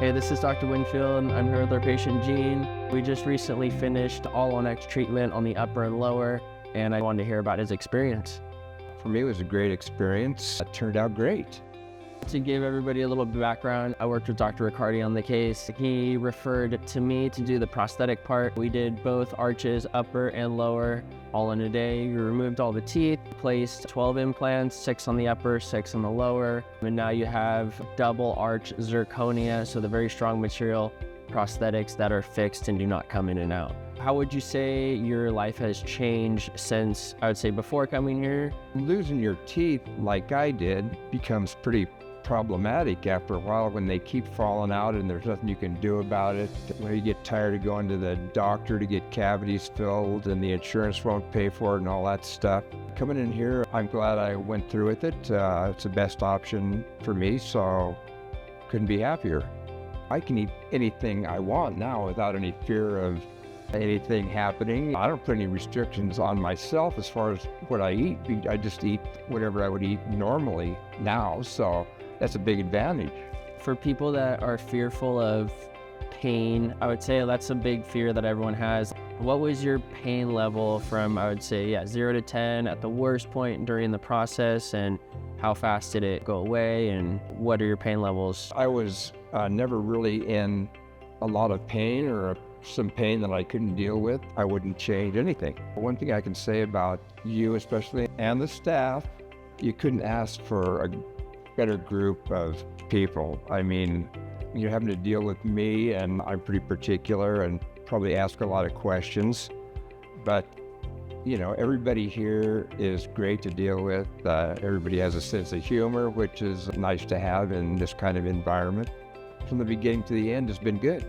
Hey, this is Dr. Winfield. I'm here with our patient Gene. We just recently finished all-on-X treatment on the upper and lower, and I wanted to hear about his experience. For me, it was a great experience. It turned out great. To give everybody a little background, I worked with Dr. Riccardi on the case. He referred to me to do the prosthetic part. We did both arches, upper and lower, all in a day. We removed all the teeth, placed 12 implants, 6 on the upper, 6 on the lower. And now you have double arch zirconia, so the very strong material prosthetics that are fixed and do not come in and out. How would you say your life has changed since, I would say, before coming here? Losing your teeth like I did becomes pretty problematic after a while when they keep falling out and there's nothing you can do about it. When you get tired of going to the doctor to get cavities filled and the insurance won't pay for it and all that stuff. Coming in here, I'm glad I went through with it. It's the best option for me, so couldn't be happier. I can eat anything I want now without any fear of anything happening. I don't put any restrictions on myself as far as what I eat. I just eat whatever I would eat normally now, so that's a big advantage. For people that are fearful of pain, I would say that's a big fear that everyone has. What was your pain level from, I would say, 0 to 10 at the worst point during the process, and how fast did it go away, and what are your pain levels? I was never really in a lot of pain or some pain that I couldn't deal with. I wouldn't change anything. One thing I can say about you especially and the staff, you couldn't ask for a better group of people. I mean, you're having to deal with me, and I'm pretty particular and probably ask a lot of questions, but you know, everybody here is great to deal with. Everybody has a sense of humor, which is nice to have in this kind of environment. From the beginning to the end has been good.